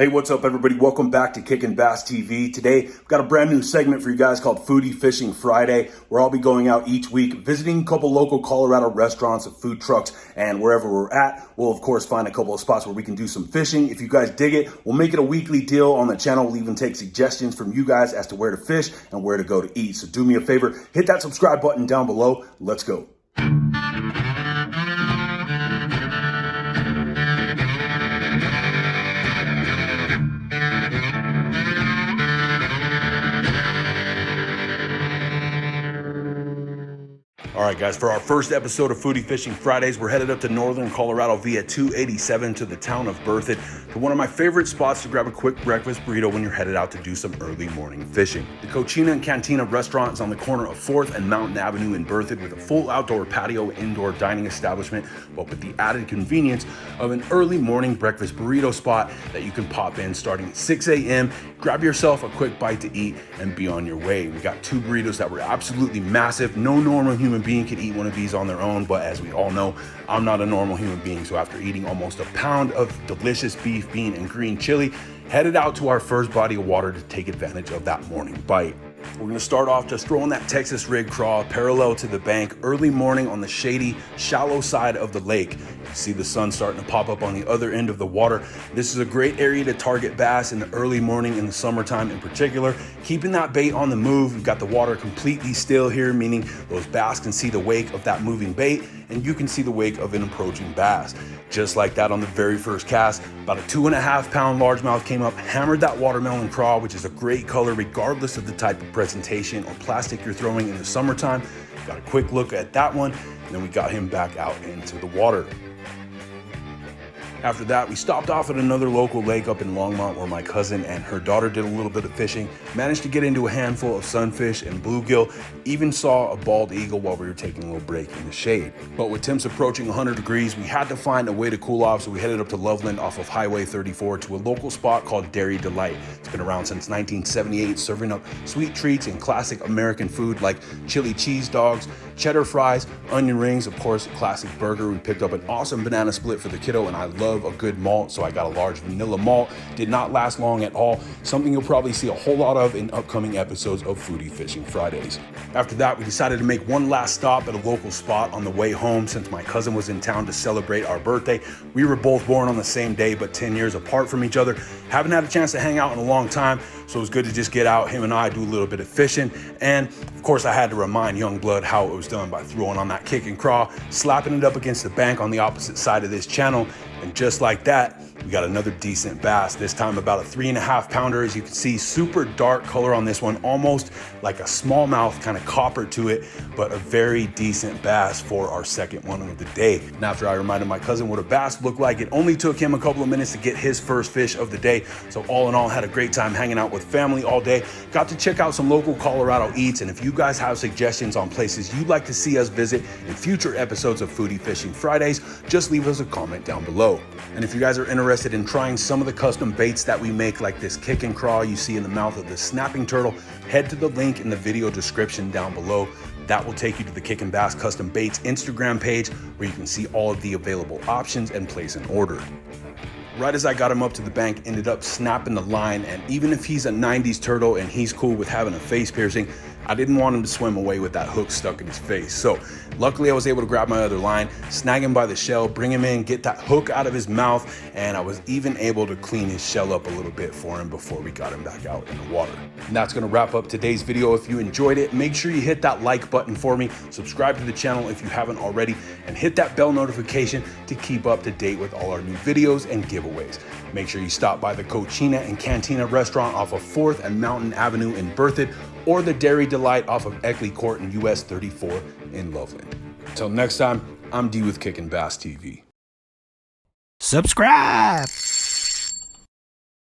Hey, what's up, everybody? Welcome back to Kickin' Bass TV. Today, we've got a brand new segment for you guys called Foodie Fishing Friday, where I'll be going out each week, visiting a couple local Colorado restaurants and food trucks, and wherever we're at, we'll of course find a couple of spots where we can do some fishing. If you guys dig it, we'll make it a weekly deal on the channel. We'll even take suggestions from you guys as to where to fish and where to go to eat. So do me a favor, hit that subscribe button down below. Let's go. All right, guys, for our first episode of Foodie Fishing Fridays, we're headed up to northern Colorado via 287 to the town of Berthoud to one of my favorite spots to grab a quick breakfast burrito when you're headed out to do some early morning fishing. The Cocina Cantina restaurant is on the corner of 4th and Mountain Avenue in Berthoud with a full outdoor patio indoor dining establishment, but with the added convenience of an early morning breakfast burrito spot that you can pop in starting at 6 a.m., grab yourself a quick bite to eat, and be on your way. We got two burritos that were absolutely massive. No normal human being could eat one of these on their own, but as we all know, I'm not a normal human being. So after eating almost a pound of delicious beef, bean, and green chili, headed out to our first body of water to take advantage of that morning bite. We're gonna start off just throwing that Texas rig crawl parallel to the bank early morning on the shady, shallow side of the lake. You see the sun starting to pop up on the other end of the water. This is a great area to target bass in the early morning in the summertime in particular. Keeping that bait on the move, we've got the water completely still here, meaning those bass can see the wake of that moving bait and you can see the wake of an approaching bass. Just like that on the very first cast, about a 2.5 pound largemouth came up, hammered that watermelon craw, which is a great color regardless of the type of presentation or plastic you're throwing in the summertime. Got a quick look at that one, and then we got him back out into the water. After that, we stopped off at another local lake up in Longmont where my cousin and her daughter did a little bit of fishing, managed to get into a handful of sunfish and bluegill, even saw a bald eagle while we were taking a little break in the shade. But with temps approaching 100 degrees, we had to find a way to cool off, so we headed up to Loveland off of Highway 34 to a local spot called Dairy Delite. It's been around since 1978, serving up sweet treats and classic American food like chili cheese dogs, cheddar fries, onion rings, of course, a classic burger. We picked up an awesome banana split for the kiddo, and I love a good malt, so I got a large vanilla malt. Did not last long at all. Something you'll probably see a whole lot of in upcoming episodes of Foodie Fishing Fridays. After that, we decided to make one last stop at a local spot on the way home since my cousin was in town to celebrate our birthday. We were both born on the same day, but 10 years apart from each other. Haven't had a chance to hang out in a long time, so it was good to just get out, him and I, do a little bit of fishing. And of course, I had to remind young blood how it was done by throwing on that kick and crawl, slapping it up against the bank on the opposite side of this channel. And just like that, we got another decent bass, this time about a 3.5 pounder. As you can see, super dark color on this one, almost like a smallmouth, kind of copper to it, but a very decent bass for our second one of the day. And after I reminded my cousin what a bass looked like, it only took him a couple of minutes to get his first fish of the day. So all in all, had a great time hanging out with family all day. Got to check out some local Colorado eats, and if you guys have suggestions on places you'd like to see us visit in future episodes of Foodie Fishing Fridays, just leave us a comment down below. And if you guys are interested in trying some of the custom baits that we make, like this kick and crawl you see in the mouth of the snapping turtle, head to the link in the video description down below. That will take you to the Kick and Bass Custom Baits Instagram page where you can see all of the available options and place an order. Right as I got him up to the bank, ended up snapping the line, and even if he's a 90s turtle and he's cool with having a face piercing, I didn't want him to swim away with that hook stuck in his face. So luckily I was able to grab my other line, snag him by the shell, bring him in, get that hook out of his mouth, and I was even able to clean his shell up a little bit for him before we got him back out in the water. And that's gonna wrap up today's video. If you enjoyed it, make sure you hit that like button for me, subscribe to the channel if you haven't already, and hit that bell notification to keep up to date with all our new videos and giveaways. Make sure you stop by the Cocina Cantina restaurant off of 4th and Mountain Avenue in Berthoud, or the Dairy Delite off of Eckley Court in US 34 in Loveland. Until next time, I'm D with Kickin' Bass TV. Subscribe!